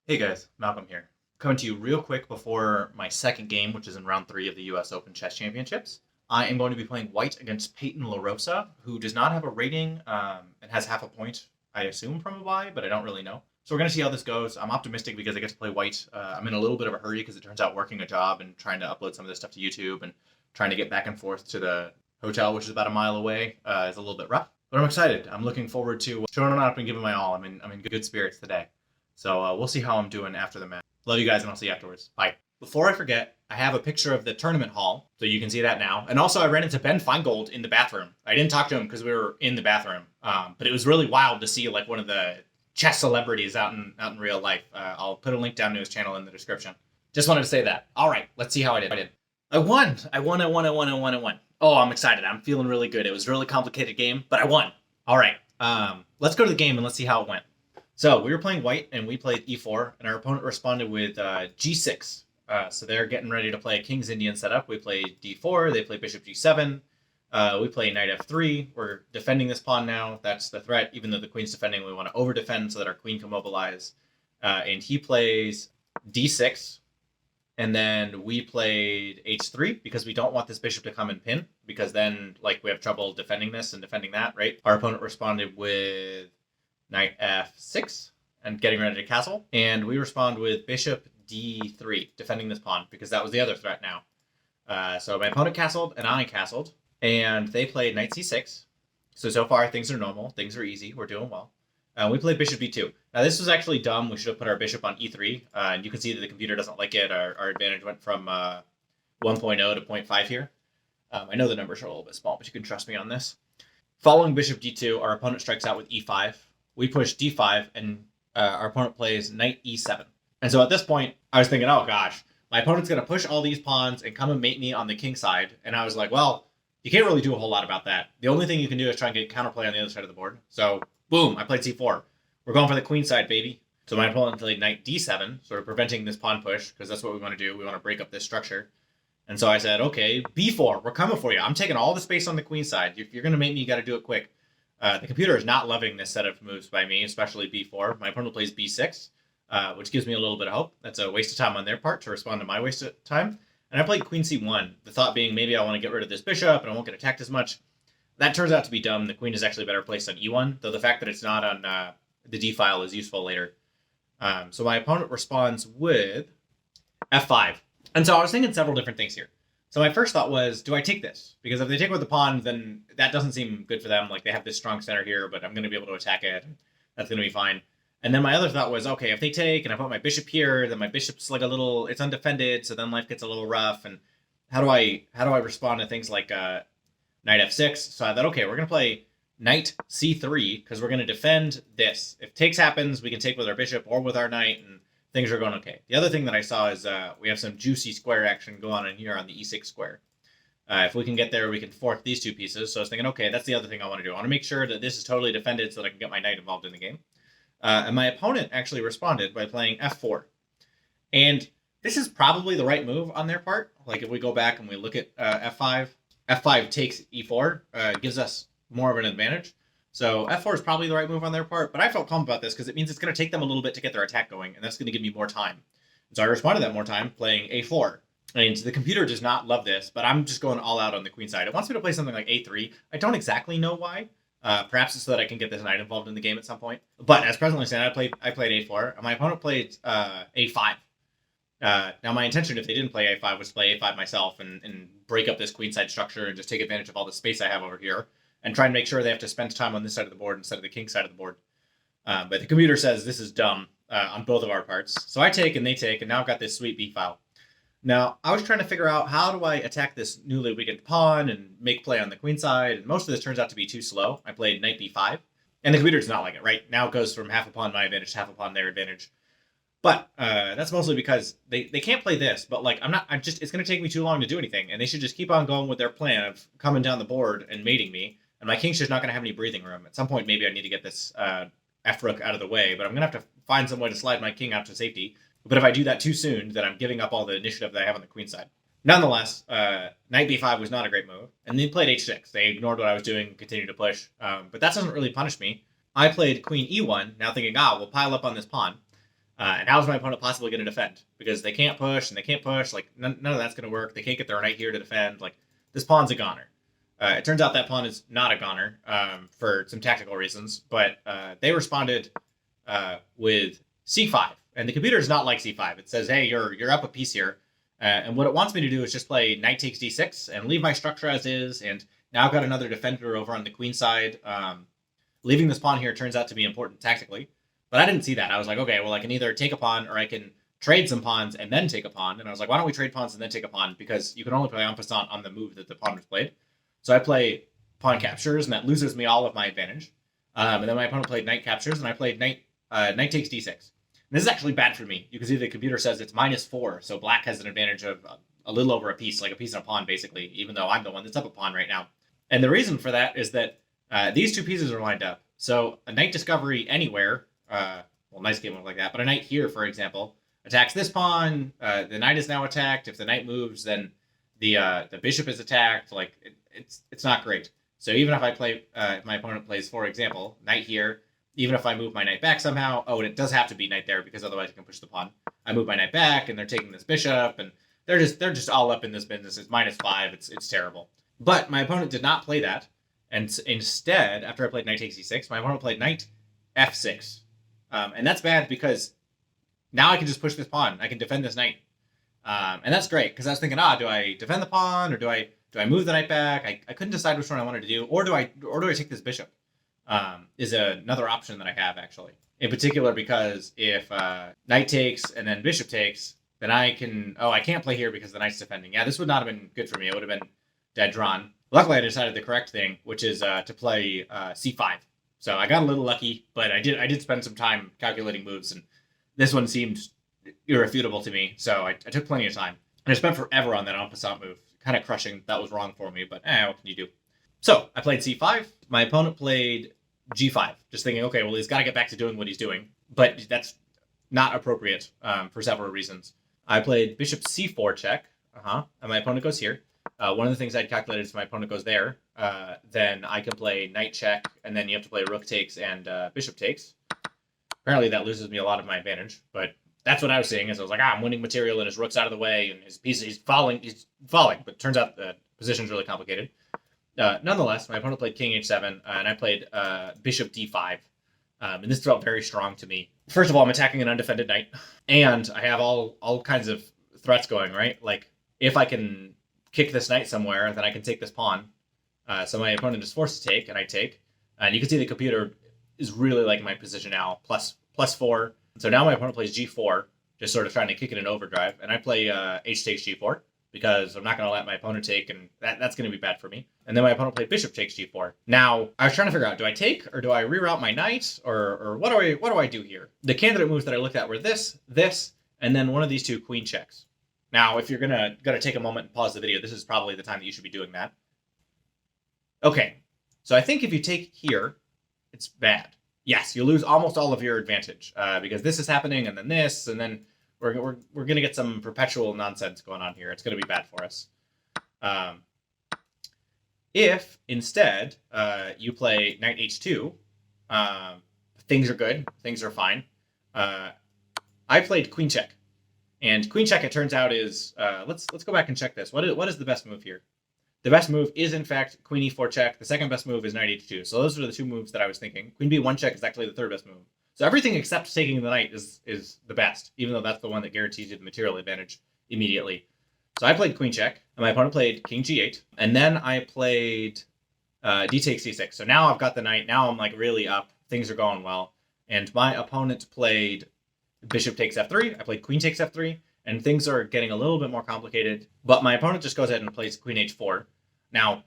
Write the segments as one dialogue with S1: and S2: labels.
S1: Hey guys, Malcolm here. Coming to you real quick before my second game, which is in round 3 of the US Open Chess Championships. I am going to be playing white against Peyton LaRosa, who does not have a rating and has half a point, I assume, from a bye, but I don't really know. So we're going to see how this goes. I'm optimistic because I get to play white. I'm in a little bit of a hurry because it turns out working a job and trying to upload some of this stuff to YouTube and trying to get back and forth to the hotel, which is about a mile away, is a little bit rough. But I'm excited. I'm looking forward to showing up and giving my all. I'm in good spirits today. So we'll see how I'm doing after the match. Love you guys, and I'll see you afterwards. Bye. Before I forget, I have a picture of the tournament hall, so you can see that now. And also, I ran into Ben Feingold in the bathroom. I didn't talk to him because we were in the bathroom, but it was really wild to see like one of the chess celebrities out in real life. I'll put a link down to his channel in the description. Just wanted to say that. All right, let's see how I did. I won. I won. Oh, I'm excited. I'm feeling really good. It was a really complicated game, but I won. All right, let's go to the game and let's see how it went. So we were playing white, and we played e4, and our opponent responded with g6. So they're getting ready to play a King's Indian setup. We played d4, they play bishop g7. We play knight f3. We're defending this pawn now. That's the threat. Even though the queen's defending, we want to over-defend so that our queen can mobilize. And he plays d6, and then we played h3 because we don't want this bishop to come and pin, because then like we have trouble defending this and defending that, right? Our opponent responded with knight f6 and getting ready to castle, and we respond with bishop d3, defending this pawn because that was the other threat now. So my opponent castled and I castled, and they played knight c6. So far things are normal, things are easy, we're doing well. We played bishop b2. Now this was actually dumb. We should have put our bishop on e3, and you can see that the computer doesn't like it. Our advantage went from 1.0 to 0.5 here. I know the numbers are a little bit small, but you can trust me on this. Following bishop d2, our opponent strikes out with e5. We push d5, and our opponent plays knight e7. And so at this point, I was thinking, oh gosh, my opponent's going to push all these pawns and come and mate me on the king side. And I was like, well, you can't really do a whole lot about that. The only thing you can do is try and get counterplay on the other side of the board. So boom, I played c4. We're going for the queen side, baby. So my opponent played knight d7, sort of preventing this pawn push, because that's what we want to do. We want to break up this structure. And so I said, okay, b4, we're coming for you. I'm taking all the space on the queen side. If you're going to mate me, you got to do it quick. The computer is not loving this set of moves by me, especially b4. My opponent plays b6, which gives me a little bit of hope. That's a waste of time on their part to respond to my waste of time. And I played queen c1, the thought being maybe I want to get rid of this bishop and I won't get attacked as much. That turns out to be dumb. The queen is actually better placed on e1, though the fact that it's not on the d file is useful later. So my opponent responds with f5. And so I was thinking several different things here. So my first thought was, do I take this? Because if they take with the pawn, then that doesn't seem good for them. Like, they have this strong center here, but I'm going to be able to attack it. That's going to be fine. And then my other thought was, okay, if they take and I put my bishop here, then my bishop's like it's undefended, so then life gets a little rough. And how do I respond to things like knight f6? So I thought, okay, we're going to play knight c3 because we're going to defend this. If takes happens, we can take with our bishop or with our knight, and things are going okay. The other thing that I saw is we have some juicy square action going on in here on the e6 square. If we can get there, we can fork these two pieces. So I was thinking, okay, that's the other thing I want to do. I want to make sure that this is totally defended so that I can get my knight involved in the game. And my opponent actually responded by playing f4. And this is probably the right move on their part. Like, if we go back and we look at f5, f5 takes e4, gives us more of an advantage. So f4 is probably the right move on their part, but I felt calm about this because it means it's going to take them a little bit to get their attack going, and that's going to give me more time. So I responded that more time, playing a4. And the computer does not love this, but I'm just going all out on the queen side. It wants me to play something like a3. I don't exactly know why. Perhaps it's so that I can get this knight involved in the game at some point. But as presently said, I played a4, and my opponent played a5. Now, my intention, if they didn't play a5, was to play a5 myself and break up this queenside structure and just take advantage of all the space I have over here, and try and make sure they have to spend time on this side of the board instead of the king side of the board. But the computer says this is dumb on both of our parts. So I take and they take, and now I've got this sweet b file. Now, I was trying to figure out, how do I attack this newly weakened pawn and make play on the queen side, and most of this turns out to be too slow. I played knight b5, and the computer does not like it, right? Now it goes from half a pawn my advantage to half a pawn their advantage. But that's mostly because they can't play this, but like it's going to take me too long to do anything, and they should just keep on going with their plan of coming down the board and mating me. And my king's just not going to have any breathing room. At some point, maybe I need to get this f-rook out of the way, but I'm going to have to find some way to slide my king out to safety. But if I do that too soon, then I'm giving up all the initiative that I have on the queen side. Nonetheless, knight b5 was not a great move. And they played h6. They ignored what I was doing and continued to push. But that doesn't really punish me. I played queen e1, now thinking, we'll pile up on this pawn. And how is my opponent possibly going to defend? Because they can't push and they can't push. Like, none of that's going to work. They can't get their knight here to defend. Like, this pawn's a goner. It turns out that pawn is not a goner for some tactical reasons, but they responded with c5. And the computer is not like c5. It says, hey, you're up a piece here. And what it wants me to do is just play knight takes d6 and leave my structure as is. And now I've got another defender over on the queen side. Leaving this pawn here turns out to be important tactically. But I didn't see that. I was like, okay, well, I can either take a pawn or I can trade some pawns and then take a pawn. And I was like, why don't we trade pawns and then take a pawn? Because you can only play en passant on the move that the pawn was played. So I play pawn captures, and that loses me all of my advantage. And then my opponent played knight captures, and I played knight takes d6. And this is actually bad for me. You can see the computer says it's -4, so black has an advantage of a little over a piece, like a piece and a pawn, basically, even though I'm the one that's up a pawn right now. And the reason for that is that these two pieces are lined up. So a knight discovery anywhere, well, nice game look like that, but a knight here, for example, attacks this pawn. The knight is now attacked. If the knight moves, then the bishop is attacked. Like, it's not great. So even if I play, if my opponent plays, for example, knight here, even if I move my knight back somehow, oh, and it does have to be knight there because otherwise I can push the pawn. I move my knight back, and they're taking this bishop, and they're just all up in this business. It's -5. It's terrible. But my opponent did not play that, and instead, after I played knight takes e6, my opponent played knight f6, and that's bad because now I can just push this pawn. I can defend this knight, and that's great because I was thinking, do I defend the pawn or do I move the knight back? I couldn't decide which one I wanted to do, or do I take this bishop? Is another option that I have, actually. In particular, because if knight takes and then bishop takes, then I can... Oh, I can't play here because the knight's defending. Yeah, this would not have been good for me. It would have been dead drawn. Luckily, I decided the correct thing, which is to play c5. So I got a little lucky, but I did spend some time calculating moves, and this one seemed irrefutable to me, so I took plenty of time. And I spent forever on that en passant move. Kind of crushing that was wrong for me, but what can you do? So I played c5. My opponent played g5, just thinking, okay, well, he's got to get back to doing what he's doing. But that's not appropriate for several reasons. I played bishop c4 check, and my opponent goes here. One of the things I'd calculated is my opponent goes there. Then I can play knight check, and then you have to play rook takes and bishop takes. Apparently that loses me a lot of my advantage, but that's what I was seeing. Is I was like, I'm winning material, and his rook's out of the way, and his piece he's falling. But turns out the position's really complicated. Nonetheless, my opponent played king h7, and I played bishop d5, and this felt very strong to me. First of all, I'm attacking an undefended knight, and I have all kinds of threats going, right? Like, if I can kick this knight somewhere, then I can take this pawn. So my opponent is forced to take, and I take. And you can see the computer is really liking my position now, +4. So now my opponent plays g4, just sort of trying to kick it in overdrive, and I play h takes g4, because I'm not going to let my opponent take, and that's going to be bad for me. And then my opponent played bishop takes g4. Now, I was trying to figure out, do I take, or do I reroute my knight, or what do I do here? The candidate moves that I looked at were this, and then one of these two queen checks. Now, if you're gonna take a moment and pause the video, this is probably the time that you should be doing that. Okay, so I think if you take here, it's bad. Yes, you lose almost all of your advantage, because this is happening, and then this, and then we're going to get some perpetual nonsense going on here. It's going to be bad for us. If, instead, you play knight h2, things are good. Things are fine. I played queen check. And queen check, it turns out, is... let's go back and check this. What is the best move here? The best move is, in fact, queen e4 check. The second best move is knight h2. So those are the two moves that I was thinking. Queen b1 check is actually the third best move. So everything except taking the knight is the best, even though that's the one that guarantees you the material advantage immediately. So I played queen check, and my opponent played king g8, and then I played d takes c6. So now I've got the knight. Now I'm like really up. Things are going well. And my opponent played bishop takes f3. I played queen takes f3, and things are getting a little bit more complicated. But my opponent just goes ahead and plays queen h4. Now,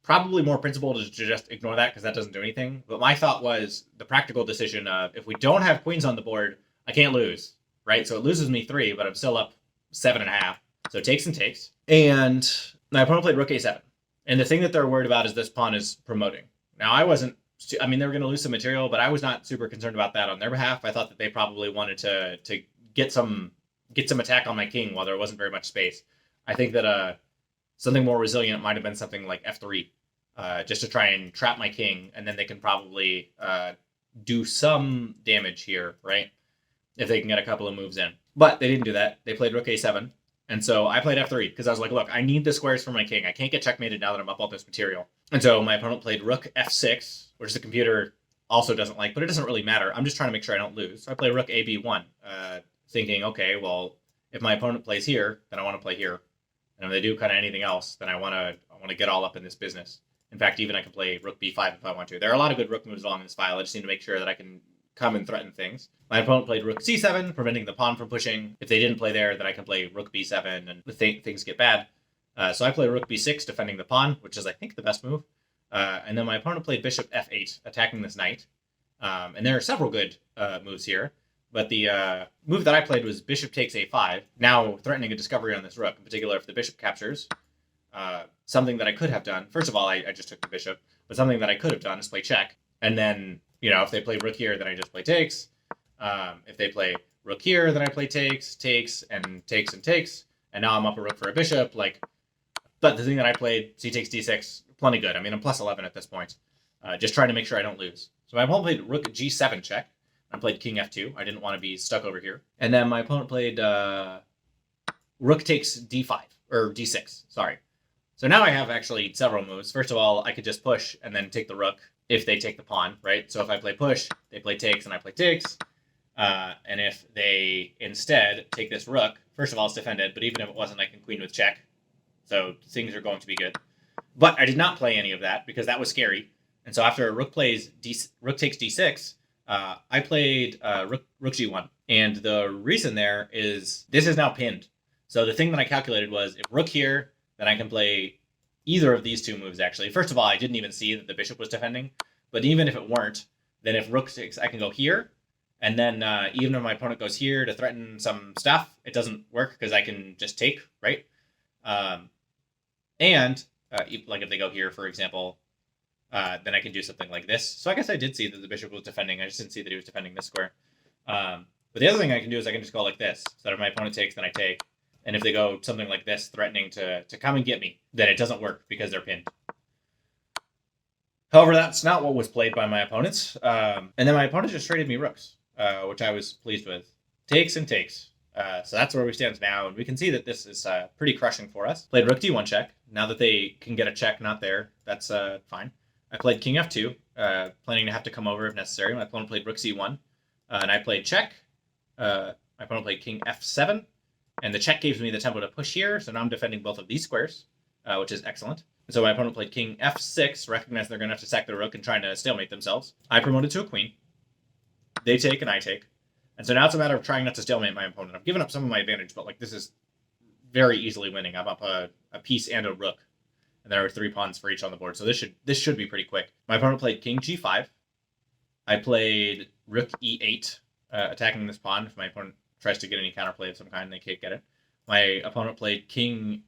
S1: probably more principled to just ignore that because that doesn't do anything. But my thought was the practical decision of if we don't have queens on the board, I can't lose, right? So it loses me 3, but I'm still up 7.5. So it takes and takes. And my opponent played rook a7. And the thing that they're worried about is this pawn is promoting. Now, I wasn't... I mean, they were going to lose some material, but I was not super concerned about that on their behalf. I thought that they probably wanted to get some attack on my king while there wasn't very much space. I think that something more resilient might have been something like f3, just to try and trap my king, and then they can probably do some damage here, right? if they can get a couple of moves in. But they didn't do that. They played rook a7. And so I played f3 because I was like, look, I need the squares for my king. I can't get checkmated now that I'm up all this material. And so my opponent played rook f6, which the computer also doesn't like, but it doesn't really matter. I'm just trying to make sure I don't lose. So I play rook ab1, thinking, okay, well, if my opponent plays here, then I want to play here. And if they do kind of anything else, then I want to get all up in this business. In fact, even I can play rook b5 if I want to. There are a lot of good rook moves along this file. I just need to make sure that I can come and threaten things. My opponent played rook c7, preventing the pawn from pushing. If they didn't play there, then I can play rook b7 and things get bad. So I play rook b6, defending the pawn, which is, I think, the best move. And then my opponent played bishop f8, attacking this knight. And there are several good moves here. But the move that I played was bishop takes a5, now threatening a discovery on this rook, in particular if the bishop captures. Something that I could have done, first of all, I just took the bishop, but something that I could have done is play check. And then, if they play rook here, then I just play takes. If they play rook here, then I play takes, and takes, and takes. And now I'm up a rook for a bishop. But the thing that I played, c takes d6, plenty good. I mean, I'm plus 11 at this point. Just trying to make sure I don't lose. So my opponent played rook g7 check. I played king f2. I didn't want to be stuck over here. And then my opponent played rook takes d5, or d6, sorry. So now I have actually several moves. First of all, I could just push and then take the rook if they take the pawn, right? So if I play push, they play takes, and I play takes. And if they instead take this rook, first of all, it's defended, but even if it wasn't, I can queen with check. So things are going to be good. But I did not play any of that because that was scary. And so after rook takes d6, I played rook g1. And the reason there is this is now pinned. So the thing that I calculated was if rook here, then I can play either of these two moves, actually. First of all, I didn't even see that the bishop was defending. But even if it weren't, then if rook takes, I can go here. And then even if my opponent goes here to threaten some stuff, it doesn't work because I can just take, right? Like if they go here, for example, then I can do something like this. So I guess I did see that the bishop was defending. I just didn't see that he was defending this square. But the other thing I can do is I can just go like this. So that if my opponent takes, then I take. And if they go something like this, threatening to come and get me, then it doesn't work because they're pinned. However, that's not what was played by my opponents. And then my opponent just traded me rooks, which I was pleased with. Takes and takes. So that's where we stand now. And we can see that this is pretty crushing for us. Played rook d1 check. Now that they can get a check not there, that's fine. I played king f2, planning to have to come over if necessary. My opponent played rook c1. And I played check. My opponent played king f7. And the check gives me the tempo to push here, so now I'm defending both of these squares, which is excellent. So my opponent played king f6, recognize they're going to have to sack the rook and trying to stalemate themselves. I promoted to a queen. They take and I take. And so now it's a matter of trying not to stalemate my opponent. I've given up some of my advantage, but this is very easily winning. I'm up a piece and a rook, and there are 3 pawns for each on the board, so this should be pretty quick. My opponent played king g5. I played rook e8, attacking this pawn. If my opponent tries to get any counterplay of some kind, they can't get it. My opponent played king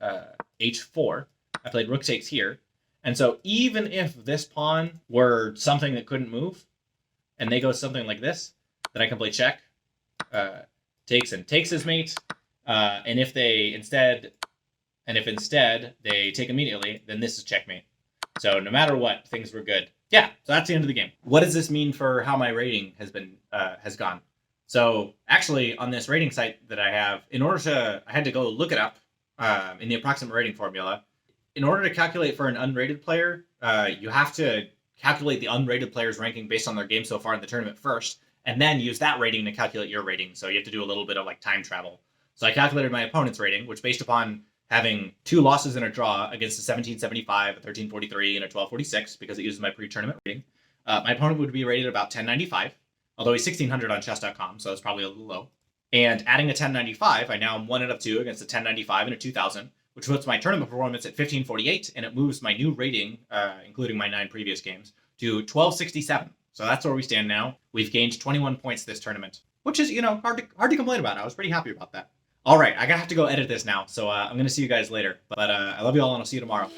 S1: h4. I played rook takes here. And so even if this pawn were something that couldn't move, and they go something like this, then I can play check, takes and takes his mate. And if instead they take immediately, then this is checkmate. So no matter what, things were good. Yeah, so that's the end of the game. What does this mean for how my rating has gone? So actually, on this rating site that I have, I had to go look it up in the approximate rating formula. In order to calculate for an unrated player, you have to calculate the unrated player's ranking based on their game so far in the tournament first, and then use that rating to calculate your rating. So you have to do a little bit of time travel. So I calculated my opponent's rating, which based upon having 2 losses and a draw against a 1775, a 1343, and a 1246, because it uses my pre-tournament rating, my opponent would be rated about 1095. Although he's 1600 on chess.com, so it's probably a little low. And adding a 1095, I now am 1 out of 2 against a 1095 and a 2000, which puts my tournament performance at 1548, and it moves my new rating, including my 9 previous games, to 1267. So that's where we stand now. We've gained 21 points this tournament, which is, hard to complain about. I was pretty happy about that. All right, I have to go edit this now, so I'm going to see you guys later. But I love you all, and I'll see you tomorrow.